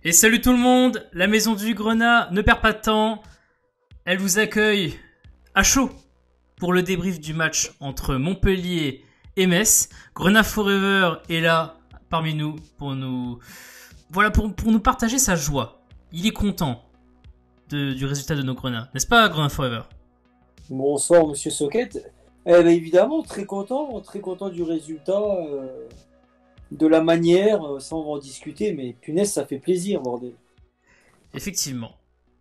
Et salut tout le monde, la maison du Grenat ne perd pas de temps. Elle vous accueille à chaud pour le débrief du match entre Montpellier et Metz. Grenat Forever est là parmi nous pour nous, pour nous partager sa joie. Il est content du résultat de nos Grenats, n'est-ce pas Grenat Forever? Bonsoir Monsieur Socket. Évidemment, très content du résultat, de la manière, ça on va en discuter, mais punaise, ça fait plaisir, bordel. Effectivement.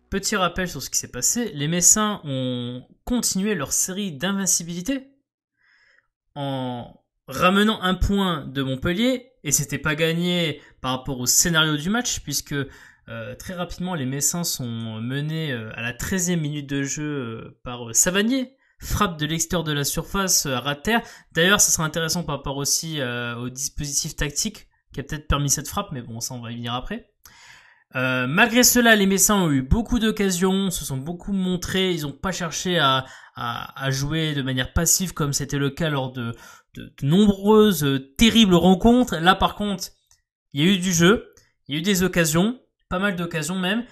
Petit rappel sur ce qui s'est passé, les Messins ont continué leur série d'invincibilité en ramenant un point de Montpellier, et c'était pas gagné par rapport au scénario du match, puisque très rapidement les Messins sont menés à la 13e minute de jeu par Savanier, frappe de l'extérieur de la surface à ras de terre. D'ailleurs, ça sera intéressant par rapport aussi au dispositif tactique qui a peut-être permis cette frappe, mais bon, ça on va y venir après. Malgré cela, les Messins ont eu beaucoup d'occasions, se sont beaucoup montrés, ils n'ont pas cherché à jouer de manière passive comme c'était le cas lors de nombreuses terribles rencontres. Là par contre, il y a eu du jeu, il y a eu des occasions, pas mal d'occasions même,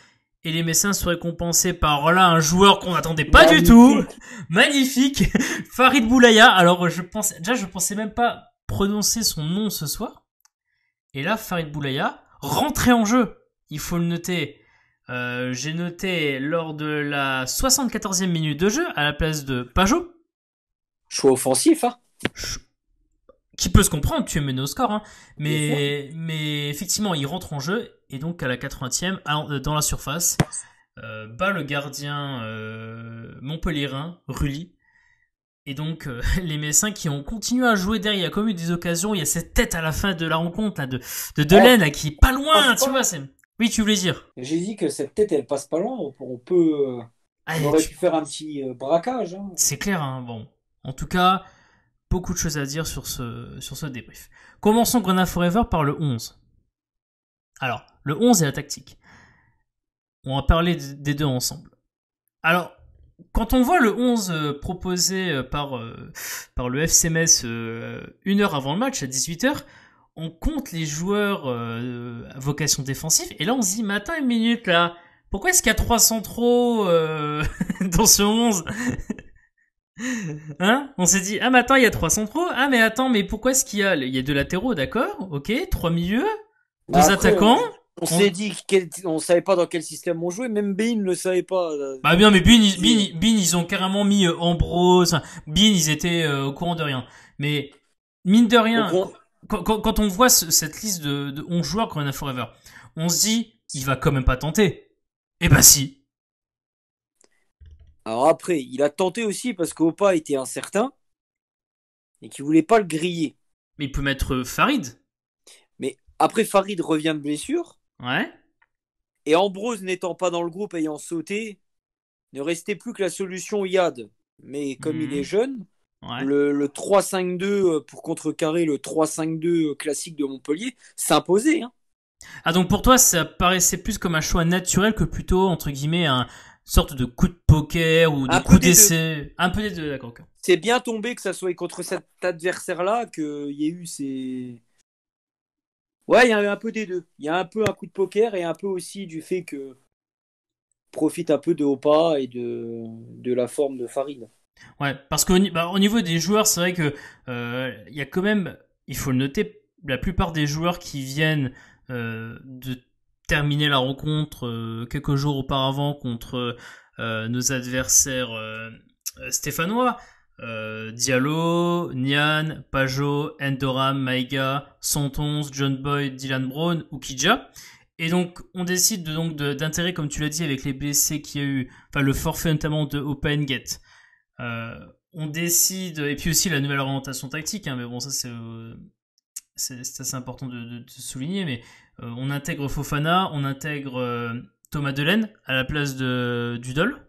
et les Messins sont récompensés par là un joueur qu'on n'attendait pas du tout, magnifique, Farid Boulaya. Alors je pensais même pas prononcer son nom ce soir, et là Farid Boulaya rentrait en jeu. Il faut le noter. J'ai noté lors de la 74e minute de jeu à la place de Pajot. Choix offensif, hein. Qui peut se comprendre, tu es mené au score, hein. Mais effectivement, il rentre en jeu et donc à la 80e, dans la surface, bat le gardien montpelliérain, Rully. Et donc les Messins qui ont continué à jouer derrière, il y a quand même eu des occasions, il y a cette tête à la fin de la rencontre là, de Delaine là, qui est pas loin, tu vois, c'est... Oui, tu voulais dire. J'ai dit que cette tête, elle passe pas loin. On peut, on aurait pu faire un petit braquage, hein. C'est clair, hein. Bon. En tout cas, beaucoup de choses à dire sur ce débrief. Commençons Grenat Forever par le 11. Alors, le 11 et la tactique. On va parler des deux ensemble. Alors, quand on voit le 11 proposé par le FC Metz une heure avant le match, à 18h, on compte les joueurs à vocation défensive, et là on se dit, mais attends une minute là, pourquoi est-ce qu'il y a 3 centraux dans ce 11? Hein? On s'est dit, ah mais attends, il y a 3 centraux, ah mais attends, mais pourquoi est-ce qu'il y a 2 latéraux, d'accord, ok, 3 milieux, 2 attaquants. On s'est dit on savait pas dans quel système on jouait, même Bein ne le savait pas. Bah bien, mais Bein, ils ont carrément mis Ambrose, Bein, ils étaient au courant de rien. Mais mine de rien, quand on voit cette liste de 11 joueurs Grenat Forever, on se dit, il va quand même pas tenter. Eh ben si. Alors après, il a tenté aussi parce qu'Opa était incertain et qu'il voulait pas le griller. Mais il peut mettre Farid. Mais après, Farid revient de blessure. Ouais. Et Ambrose n'étant pas dans le groupe, ayant sauté, ne restait plus que la solution Yad. Mais comme il est jeune, ouais. le 3-5-2 pour contrecarrer le 3-5-2 classique de Montpellier s'imposait, hein. Ah, donc pour toi, ça paraissait plus comme un choix naturel que plutôt, entre guillemets, un sorte de coup de poker ou de coup d'essai. Un peu des deux, d'accord. C'est bien tombé que ça soit contre cet adversaire-là qu'il y ait eu ces... Ouais, il y a un peu des deux. Il y a un peu un coup de poker et un peu aussi du fait que profite un peu de Opa et de la forme de Farid. Ouais, parce qu'au au niveau des joueurs, c'est vrai que il y a quand même, il faut le noter, la plupart des joueurs qui viennent de terminer la rencontre quelques jours auparavant contre nos adversaires stéphanois, Diallo, Nian, Pajot, Endoram, Maïga, Santonz, John Boyd, Dylan Brown ou Kidja. Et donc, on décide d'intégrer, comme tu l'as dit, avec les blessés qu'il y a eu, enfin le forfait notamment de Open Gate. On décide, et puis aussi la nouvelle orientation tactique, hein, mais bon, ça c'est assez important de souligner, mais on intègre Fofana, on intègre Thomas Delaine à la place de Dudol.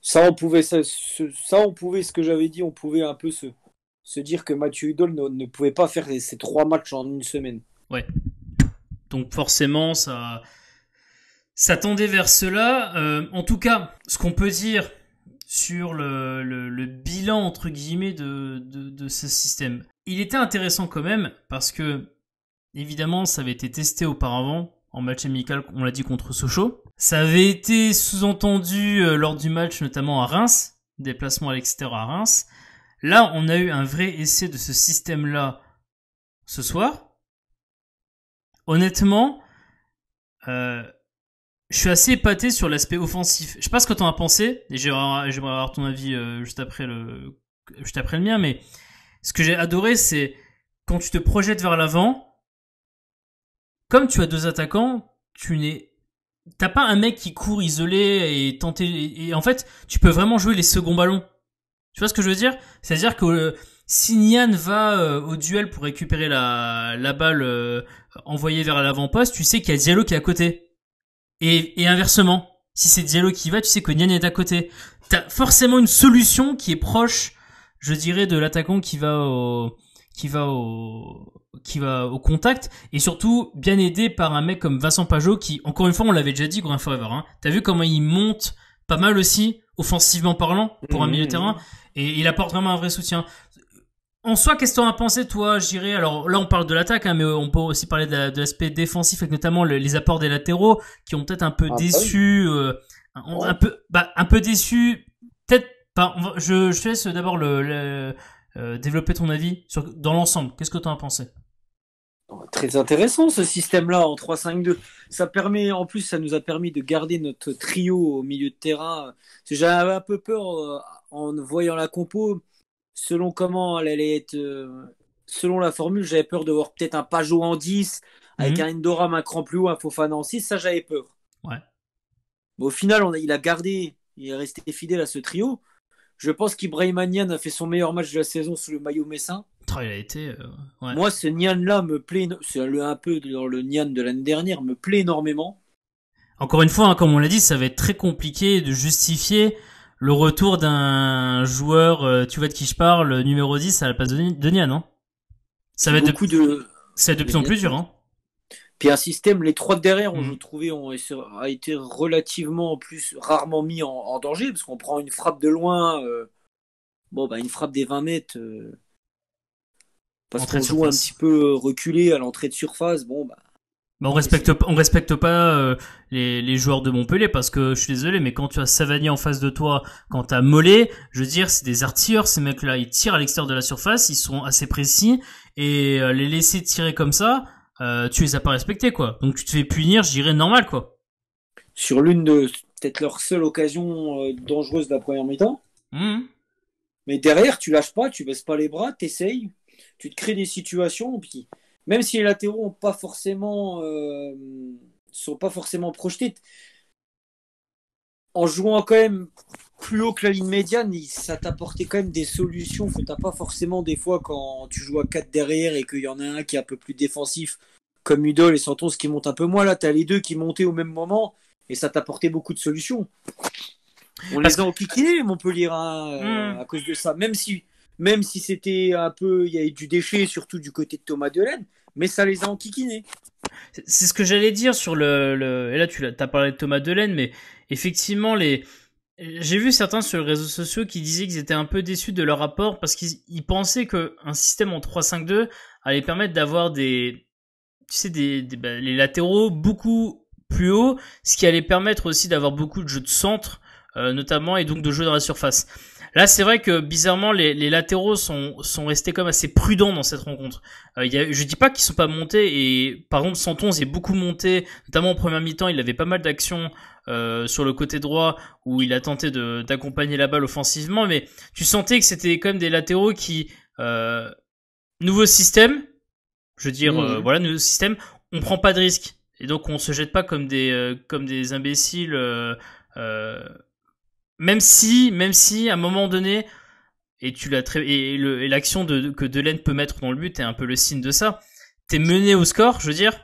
Ça, on pouvait, ce que j'avais dit, on pouvait un peu se dire que Mathieu Hudol ne pouvait pas faire ces 3 matchs en une semaine. Ouais. Donc forcément, ça tendait vers cela. En tout cas, ce qu'on peut dire sur le bilan, entre guillemets, de ce système, il était intéressant quand même, parce que, évidemment, ça avait été testé auparavant, en match amical, on l'a dit, contre Sochaux. Ça avait été sous-entendu lors du match, notamment à Reims, déplacement à l'extérieur à Reims. Là, on a eu un vrai essai de ce système-là ce soir. Honnêtement, je suis assez épaté sur l'aspect offensif. Je sais pas ce que t'en as pensé, et j'aimerais avoir ton avis juste après le mien, mais ce que j'ai adoré, c'est quand tu te projettes vers l'avant, comme tu as deux attaquants, t'as pas un mec qui court isolé et tenter, et en fait, tu peux vraiment jouer les seconds ballons. Tu vois ce que je veux dire? C'est-à-dire que si Nian va au duel pour récupérer la balle envoyée vers l'avant-poste, tu sais qu'il y a Diallo qui est à côté. Et inversement, si c'est Diallo qui va, tu sais que Nian est à côté. T'as forcément une solution qui est proche, je dirais, de l'attaquant qui va au contact, et surtout bien aidé par un mec comme Vincent Pajot qui, encore une fois, on l'avait déjà dit, Green Forever, hein. T'as vu comment il monte pas mal aussi, offensivement parlant, pour un milieu de terrain, et il apporte vraiment un vrai soutien. En soi, qu'est-ce que t'en as pensé, toi, je dirais? Alors là, on parle de l'attaque, hein, mais on peut aussi parler de l'aspect défensif, avec notamment les apports des latéraux, qui ont peut-être un peu déçu, un peu déçu, peut-être pas. Je te laisse d'abord développer ton avis dans l'ensemble. Qu'est-ce que t'en as pensé? Très intéressant ce système-là en 3-5-2. Ça nous a permis de garder notre trio au milieu de terrain. Parce que j'avais un peu peur en voyant la compo, selon comment elle allait être, selon la formule, j'avais peur de voir peut-être un Pajot en 10, avec un Endoram un cran plus haut, un Fofana en 6, ça j'avais peur. Ouais. Mais au final, il est resté fidèle à ce trio. Je pense qu'Ibrahima Niane a fait son meilleur match de la saison sous le maillot messin. Il a été. Ouais. Moi, ce Niane-là me plaît, c'est un peu dans le Niane de l'année dernière, me plaît énormément. Encore une fois, hein, comme on l'a dit, ça va être très compliqué de justifier le retour d'un joueur, tu vois de qui je parle, numéro 10 à la place de Niane, hein. Ça va être de plus en plus dur, hein. Puis un système, les trois de derrière, je trouvais, a été relativement plus rarement mis en danger, parce qu'on prend une frappe de loin, une frappe des 20 mètres, parce qu'on joue un petit peu reculé à l'entrée de surface, on respecte pas les joueurs de Montpellier, parce que je suis désolé, mais quand tu as Savani en face de toi, quand t'as Mollet, je veux dire, c'est des artilleurs, ces mecs-là, ils tirent à l'extérieur de la surface, ils sont assez précis, et les laisser tirer comme ça, tu les as pas respectés, quoi. Donc tu te fais punir, je dirais normal, quoi. Sur l'une de peut-être leur seule occasion dangereuse de la première mi-temps. Mais derrière, tu lâches pas, tu baisses pas les bras, t'essayes, tu te crées des situations, puis même si les latéraux sont pas forcément projetés, en jouant quand même plus haut que la ligne médiane, ça t'apportait quand même des solutions que t'as pas forcément des fois quand tu joues à 4 derrière et qu'il y en a un qui est un peu plus défensif, comme Udol et Santos qui montent un peu moins. Là, t'as les deux qui montaient au même moment et ça t'apportait beaucoup de solutions. On les a enquiquinés, Montpellier, à cause de ça. Même si c'était un peu, il y avait du déchet, surtout du côté de Thomas Delaine, mais ça les a enquiquinés. C'est ce que j'allais dire sur et là t'as parlé de Thomas Delaine, mais effectivement j'ai vu certains sur les réseaux sociaux qui disaient qu'ils étaient un peu déçus de leur rapport parce qu'ils pensaient qu'un système en 3-5-2 allait permettre d'avoir les latéraux beaucoup plus haut, ce qui allait permettre aussi d'avoir beaucoup de jeux de centre, notamment, et donc de jouer dans la surface. Là, c'est vrai que bizarrement, les latéraux sont restés comme assez prudents dans cette rencontre. Je dis pas qu'ils sont pas montés, et par contre, Santon est beaucoup monté, notamment en première mi-temps, il avait pas mal d'actions sur le côté droit où il a tenté d'accompagner la balle offensivement, mais tu sentais que c'était quand même des latéraux qui nouveau système, je veux dire, voilà, nouveau système, on prend pas de risques, et donc on se jette pas comme des imbéciles. Même si à un moment donné, et l'action que Delaine peut mettre dans le but est un peu le signe de ça. T'es mené au score, je veux dire.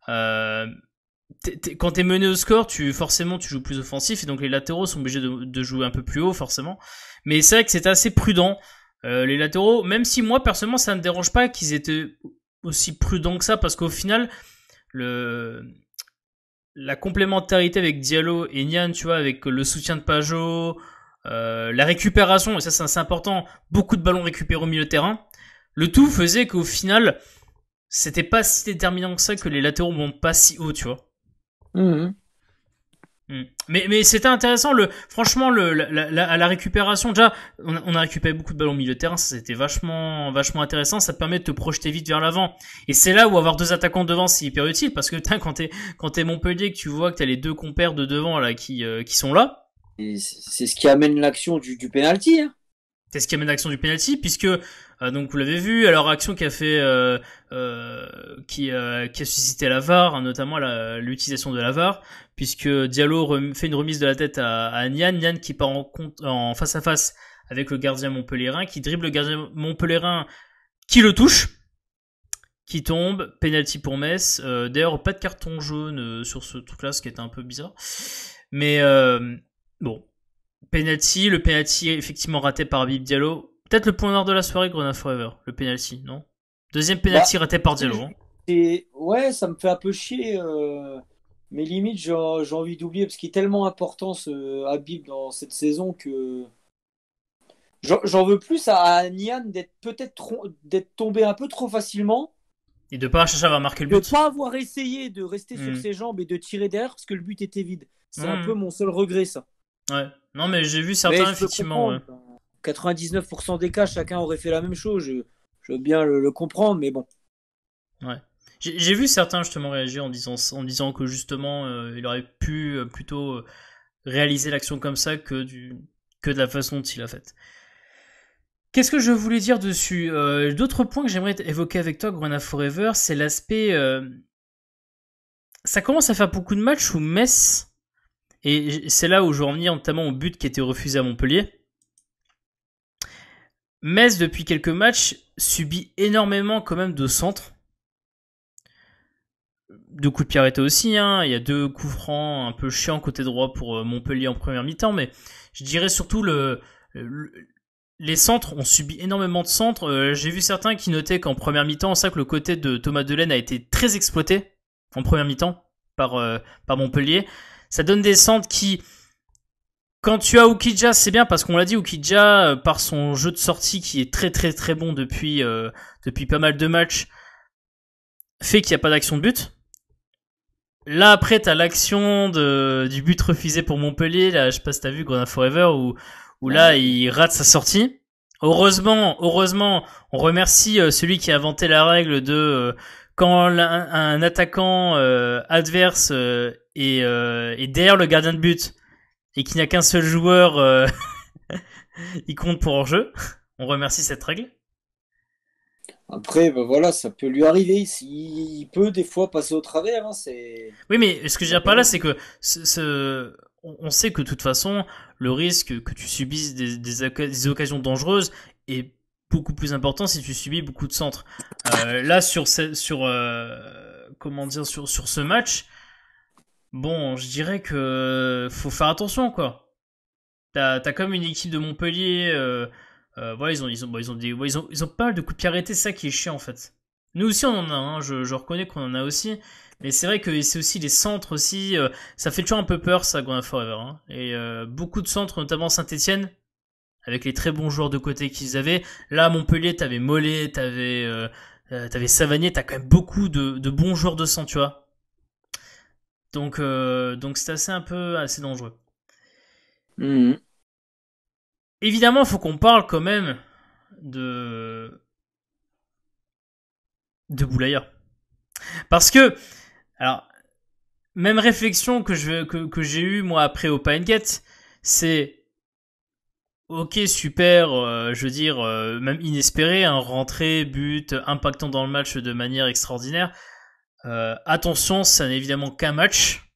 Quand t'es mené au score, forcément tu joues plus offensif, et donc les latéraux sont obligés de jouer un peu plus haut, forcément. Mais c'est vrai que c'est assez prudent. Les latéraux, même si moi personnellement ça ne me dérange pas qu'ils étaient aussi prudents que ça, parce qu'au final, la complémentarité avec Diallo et Niane, tu vois, avec le soutien de Pajot, la récupération, et ça c'est assez important, beaucoup de ballons récupérés au milieu de terrain, le tout faisait qu'au final, c'était pas si déterminant que ça que les latéraux montent pas si haut, tu vois. Mhm. Mais c'était intéressant, franchement, à la récupération, déjà, on a récupéré beaucoup de ballons au milieu de terrain, ça c'était vachement intéressant, ça te permet de te projeter vite vers l'avant. Et c'est là où avoir deux attaquants devant, c'est hyper utile, parce que quand t'es Montpellier, que tu vois que t'as les deux compères de devant, là, qui sont là. Et c'est ce qui amène l'action du penalty, hein. C'est ce qui amène l'action du penalty, puisque donc vous l'avez vu, alors action qui a fait qui a suscité la VAR, hein, notamment l'utilisation de la VAR, puisque Diallo fait une remise de la tête à Nian qui part en face à face avec le gardien montpellierin, qui dribble le gardien montpellierin, qui le touche, qui tombe, penalty pour Metz. D'ailleurs pas de carton jaune sur ce truc-là, ce qui était un peu bizarre, mais bon. Penalty, le penalty effectivement raté par Habib Diallo. Peut-être le point noir de la soirée, Grenade Forever. Le penalty, non? Deuxième penalty raté par Diallo. Hein. Ouais, ça me fait un peu chier. Mais limite, j'ai envie d'oublier parce qu'il est tellement important ce Habib dans cette saison que j'en veux plus à Nian d'être d'être tombé un peu trop facilement. Et de pas chercher à marquer le De but. pas avoir essayé de rester sur ses jambes et de tirer derrière parce que le but était vide. C'est un peu mon seul regret, ça. Ouais. Non, mais j'ai vu certains, effectivement. Ouais. 99% des cas, chacun aurait fait la même chose. Je veux bien le comprendre, mais bon. Ouais. J'ai vu certains justement réagir en disant que justement il aurait pu plutôt réaliser l'action comme ça que de la façon dont il a fait. Qu'est-ce que je voulais dire dessus D'autres points que j'aimerais évoquer avec toi, Grenade Forever, c'est l'aspect. Ça commence à faire beaucoup de matchs où Metz, et c'est là où je veux en venir notamment au but qui était refusé à Montpellier. Metz, depuis quelques matchs, subit énormément quand même de centres. De coups de pied arrêtés aussi, hein. Il y a 2 coups francs un peu chiants côté droit pour Montpellier en première mi-temps, mais je dirais surtout les centres ont subi énormément de centres. J'ai vu certains qui notaient qu'en première mi-temps, c'est ça que le côté de Thomas Delaine a été très exploité en première mi-temps par Montpellier. Ça donne des centres qui, quand tu as Oukidja, c'est bien parce qu'on l'a dit, Oukidja, par son jeu de sortie qui est très très très bon depuis pas mal de matchs, fait qu'il n'y a pas d'action de but. Là après t'as l'action du but refusé pour Montpellier, là je sais pas si t'as vu Grenade Forever où là il rate sa sortie. Heureusement, on remercie celui qui a inventé la règle de quand un attaquant adverse est derrière le gardien de but et qu'il n'y a qu'un seul joueur, il compte pour hors-jeu. On remercie cette règle. Après, ben voilà, ça peut lui arriver. Il peut des fois passer au travers. Hein, Oui, mais ce que je veux dire par là, c'est que on sait que de toute façon, le risque que tu subisses des occasions dangereuses est beaucoup plus important si tu subis beaucoup de centres. Là, comment dire, sur ce match, bon, je dirais que faut faire attention, quoi. T'as comme une équipe de Montpellier. Voilà, ils ont pas mal de coups de pied arrêtés, c'est ça qui est chiant en fait. Nous aussi on en a, hein, je reconnais qu'on en a aussi, mais c'est vrai que c'est aussi les centres aussi, ça fait toujours un peu peur ça, Grenade Forever. Hein. Et beaucoup de centres, notamment Saint-Etienne, avec les très bons joueurs de côté qu'ils avaient. Là à Montpellier, t'avais Mollet, t'avais Savanier, t'as quand même beaucoup de bons joueurs de centre, tu vois. Donc c'est assez dangereux. Mmh. Évidemment, il faut qu'on parle quand même de Boulaya. Parce que, alors, même réflexion que j'ai eue moi après au Gate, c'est ok, super, je veux dire, même inespéré, un rentrée, but, impactant dans le match de manière extraordinaire. Attention, ça n'est évidemment qu'un match.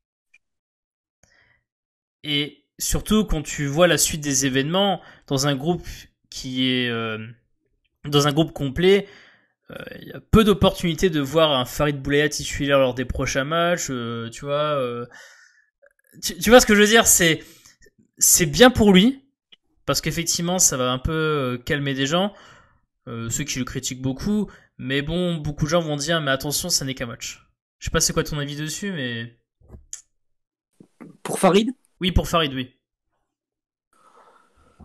Et surtout quand tu vois la suite des événements dans un groupe qui est dans un groupe complet, il y a peu d'opportunités de voir un Farid Boulaya titulaire lors des prochains matchs. Tu vois, tu vois ce que je veux dire, c'est bien pour lui parce qu'effectivement ça va un peu calmer des gens, ceux qui le critiquent beaucoup. Mais bon, beaucoup de gens vont dire mais attention, ça n'est qu'un match. Je sais pas c'est quoi ton avis dessus, mais Pour Farid? oui, pour Farid, oui.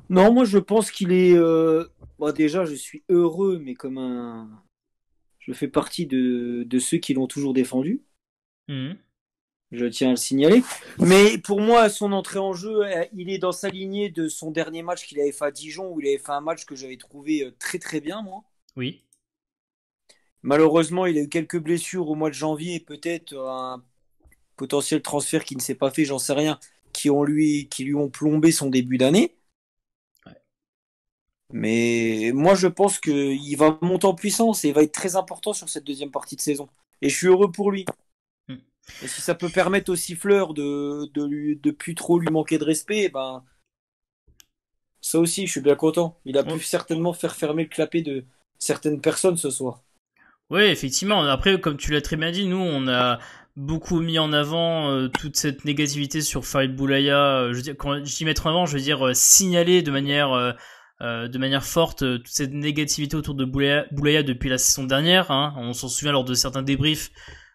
Non, moi je pense qu'il est. Bon, déjà, je suis heureux, mais comme un. Je fais partie de ceux qui l'ont toujours défendu. Mhm. Je tiens à le signaler. Mais pour moi, son entrée en jeu, il est dans sa lignée de son dernier match qu'il avait fait à Dijon, où il avait fait un match que j'avais trouvé très très bien, moi. Oui. Malheureusement, il a eu quelques blessures au mois de janvier et peut-être un potentiel transfert qui ne s'est pas fait, j'en sais rien, qui lui ont plombé son début d'année. Ouais. Mais moi, je pense qu'il va monter en puissance et il va être très important sur cette deuxième partie de saison. Et je suis heureux pour lui. Mhm. Et si ça peut permettre au siffleur de plus trop lui manquer de respect, ben, ça aussi, je suis bien content. Il a pu Ouais. certainement faire fermer le clapet de certaines personnes ce soir. Ouais, effectivement. Après, comme tu l'as très bien dit, nous, on a beaucoup mis en avant toute cette négativité sur Farid Boulaya. Je veux dire, quand je dis mettre en avant, je veux dire signaler de manière forte toute cette négativité autour de Boulaya depuis la saison dernière. Hein. On s'en souvient lors de certains débriefs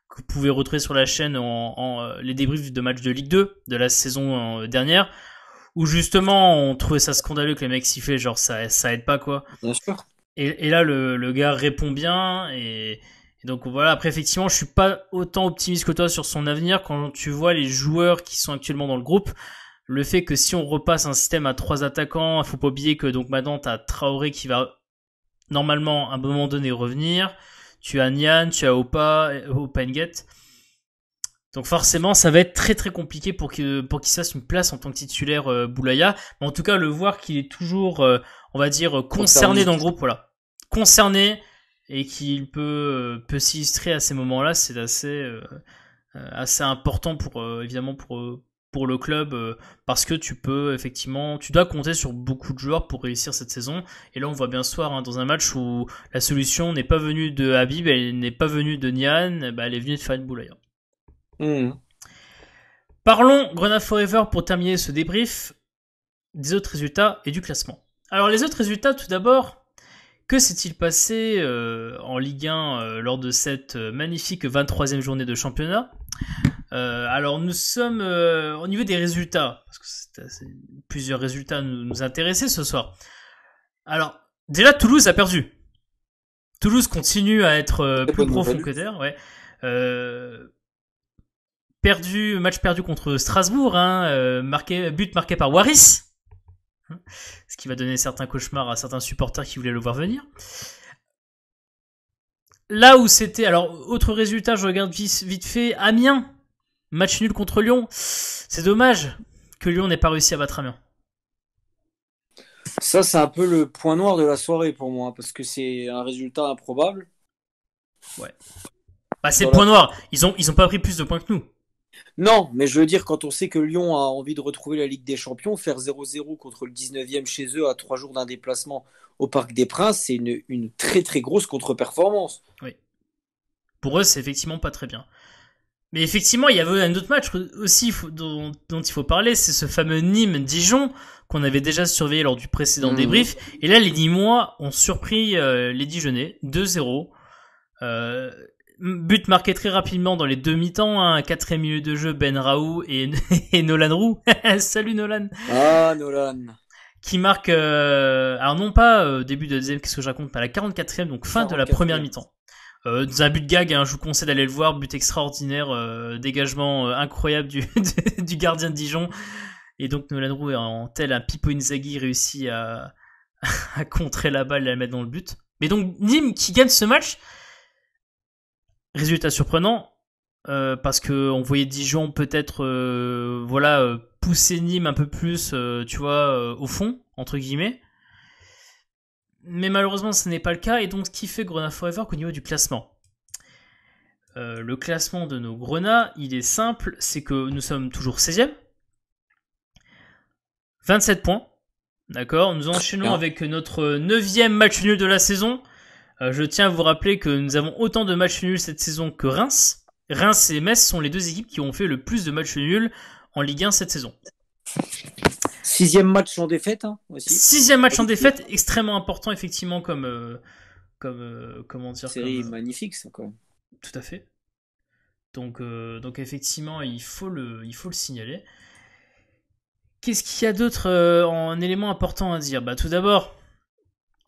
que vous pouvez retrouver sur la chaîne les débriefs de matchs de Ligue 2 de la saison dernière, où justement on trouvait ça scandaleux que les mecs sifflaient, genre ça aide pas quoi. Bien sûr. Et là, le gars répond bien. Et donc voilà, après effectivement, je suis pas autant optimiste que toi sur son avenir quand tu vois les joueurs qui sont actuellement dans le groupe. Le fait que si on repasse un système à 3 attaquants, il faut pas oublier que donc maintenant t'as Traoré qui va normalement à un moment donné revenir. Tu as Nian, tu as Opa Nguet. Donc forcément, ça va être très très compliqué pour qu'il se fasse une place en tant que titulaire Boulaya. Mais en tout cas, le voir qu'il est toujours, on va dire, concerné dans le groupe, voilà. Concerné et qu'il peut s'illustrer à ces moments-là, c'est assez important pour évidemment pour le club parce que tu dois compter sur beaucoup de joueurs pour réussir cette saison. Et là, on voit bien ce soir dans un match où la solution n'est pas venue de Habib, elle n'est pas venue de Nian, elle est venue de Farid Boulaya. Mmh. Parlons Grenade Forever pour terminer ce débrief des autres résultats et du classement. Alors les autres résultats, tout d'abord, que s'est-il passé en Ligue 1 lors de cette magnifique 23e journée de championnat Alors nous sommes au niveau des résultats, parce que plusieurs résultats nous intéressaient ce soir. Alors déjà Toulouse a perdu. Toulouse continue à être plus profond que terre, ouais. Match perdu contre Strasbourg, but marqué par Waris, ce qui va donner certains cauchemars à certains supporters qui voulaient le voir venir. Là où c'était, alors autre résultat, je regarde vite fait, Amiens, match nul contre Lyon. C'est dommage que Lyon n'ait pas réussi à battre Amiens. Ça, c'est un peu le point noir de la soirée pour moi, parce que c'est un résultat improbable. Ouais. Bah c'est le point noir. Ils ont pas pris plus de points que nous. Non, mais je veux dire, quand on sait que Lyon a envie de retrouver la Ligue des Champions, faire 0-0 contre le 19e chez eux à 3 jours d'un déplacement au Parc des Princes, c'est une très très grosse contre-performance. Oui. Pour eux, c'est effectivement pas très bien. Mais effectivement, il y avait un autre match aussi dont il faut parler, c'est ce fameux Nîmes-Dijon qu'on avait déjà surveillé lors du précédent débrief. Et là, les Nîmois ont surpris les Dijonnais 2-0. But marqué très rapidement dans les deux mi-temps, 4e milieu de jeu, Ben Raoult et Nolan Roux. Salut Nolan. Ah, Nolan. Qui marque, alors non pas début de deuxième, qu'est-ce que je raconte, pas la 44e, donc fin de la première mi-temps. Dans un but gag, je vous conseille d'aller le voir, but extraordinaire, dégagement incroyable du gardien de Dijon. Et donc Nolan Roux, en tel un Pippo Inzaghi, réussit à contrer la balle et à la mettre dans le but. Mais donc Nîmes qui gagne ce match, résultat surprenant, parce que on voyait Dijon peut-être pousser Nîmes un peu plus, au fond, entre guillemets. Mais malheureusement, ce n'est pas le cas. Et donc, ce qui fait Grenade Forever qu'au niveau du classement. Le classement de nos Grenats, il est simple. C'est que nous sommes toujours 16e. 27 points. D'accord. Nous enchaînons avec notre 9e match nul de la saison. Je tiens à vous rappeler que nous avons autant de matchs nuls cette saison que Reims. Reims et Metz sont les deux équipes qui ont fait le plus de matchs nuls en Ligue 1 cette saison. 6e match en défaite aussi. 6e match en défaite, extrêmement important effectivement comment dire, série magnifique ça quand même. Tout à fait. Donc effectivement il faut le signaler. Qu'est-ce qu'il y a d'autre en éléments importants à dire ? Tout d'abord,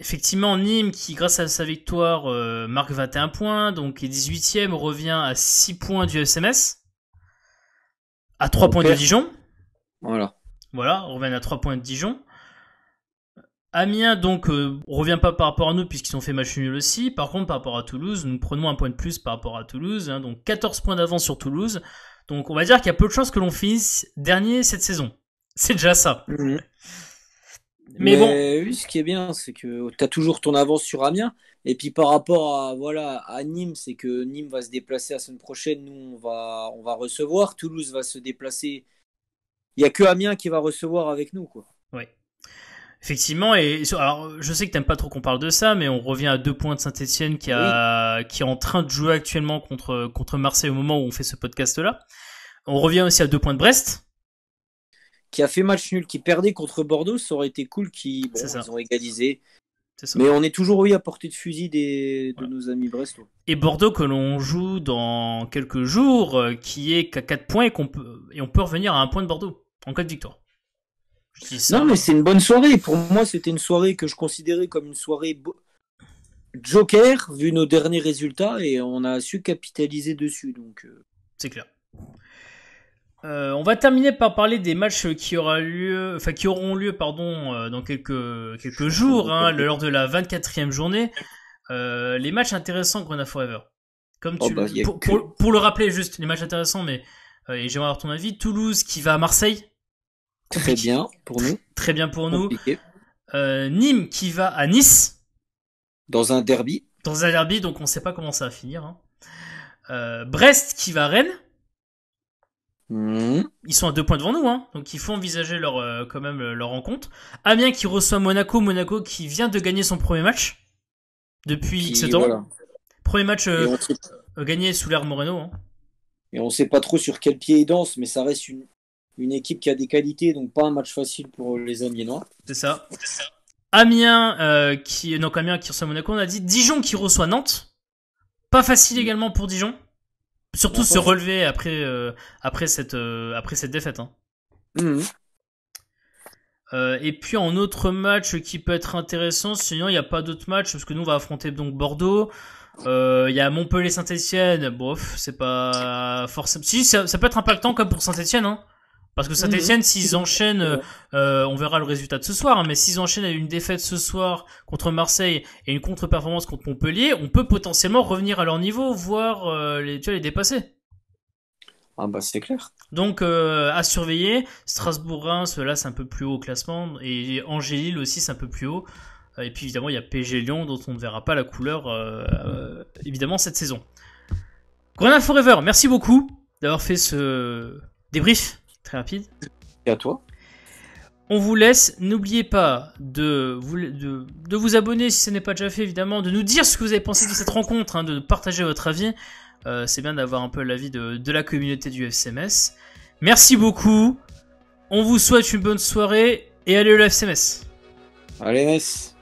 Effectivement, Nîmes, qui grâce à sa victoire marque 21 points, donc est 18ème, revient à 6 points du SMS, à 3 points de Dijon. Voilà, on revient à 3 points de Dijon. Amiens, donc, revient pas par rapport à nous, puisqu'ils ont fait match nul aussi. Par contre, par rapport à Toulouse, nous prenons un point de plus par rapport à Toulouse, hein, donc 14 points d'avance sur Toulouse. Donc, on va dire qu'il y a peu de chances que l'on finisse dernier cette saison. C'est déjà ça. Mmh. Mais bon. Oui, ce qui est bien, c'est que tu as toujours ton avance sur Amiens. Et puis par rapport à Nîmes, c'est que Nîmes va se déplacer la semaine prochaine. Nous, on va recevoir. Toulouse va se déplacer. Il n'y a que Amiens qui va recevoir avec nous, quoi. Oui. Effectivement, et alors je sais que t'aimes pas trop qu'on parle de ça, mais on revient à 2 points de Saint-Etienne qui est en train de jouer actuellement contre Marseille au moment où on fait ce podcast-là. On revient aussi à 2 points de Brest. Qui a fait match nul, qui perdait contre Bordeaux, ça aurait été cool ils ont égalisé. Mais on est toujours à portée de fusil de nos amis brestois. Et Bordeaux que l'on joue dans quelques jours, qui est qu'à 4 points et on peut revenir à 1 point de Bordeaux en cas de victoire. Non, mais c'est une bonne soirée. Pour moi, c'était une soirée que je considérais comme une soirée joker, vu nos derniers résultats, et on a su capitaliser dessus. Donc, c'est clair. On va terminer par parler des matchs qui auront lieu dans quelques jours, hein, lors de la 24e journée. Les matchs intéressants Grenat Forever. Comme pour le rappeler juste, les matchs intéressants, mais et j'aimerais avoir ton avis. Toulouse qui va à Marseille. Très bien pour nous. Très bien pour nous. Nîmes qui va à Nice. Dans un derby, donc on sait pas comment ça va finir. Hein. Brest qui va à Rennes. Ils sont à 2 points devant nous, hein, donc il faut envisager quand même leur rencontre. Amiens qui reçoit Monaco qui vient de gagner son premier match depuis X temps. Voilà. Premier match gagné sous l'ère Moreno. Hein. Et on sait pas trop sur quel pied il danse, mais ça reste une équipe qui a des qualités, donc pas un match facile pour les Amiénois. C'est ça. Amiens qui reçoit Monaco, on a dit. Dijon qui reçoit Nantes. Pas facile également pour Dijon. Surtout se relever après cette défaite. Hein. Et puis en autre match qui peut être intéressant, sinon il n'y a pas d'autres matchs parce que nous on va affronter donc Bordeaux. Il y a Montpellier-Saint-Etienne. Bof, c'est pas forcément. Si ça peut être impactant comme pour Saint-Etienne, hein. Parce que Saint-Etienne, s'ils enchaînent, on verra le résultat de ce soir, hein, mais s'ils enchaînent avec une défaite ce soir contre Marseille et une contre-performance contre Montpellier, on peut potentiellement revenir à leur niveau, voire les dépasser. Ah bah c'est clair. Donc à surveiller. Strasbourg-Reims, là c'est un peu plus haut au classement, et Angers-Lille aussi c'est un peu plus haut. Et puis évidemment il y a PSG-Lyon dont on ne verra pas la couleur évidemment cette saison. Grenat Forever, merci beaucoup d'avoir fait ce débrief. Très rapide. Et à toi. On vous laisse. N'oubliez pas de vous abonner si ce n'est pas déjà fait, évidemment. De nous dire ce que vous avez pensé de cette rencontre, hein, de partager votre avis. C'est bien d'avoir un peu l'avis de la communauté du FCMS. Merci beaucoup. On vous souhaite une bonne soirée et allez le FCMS. Allez, Metz.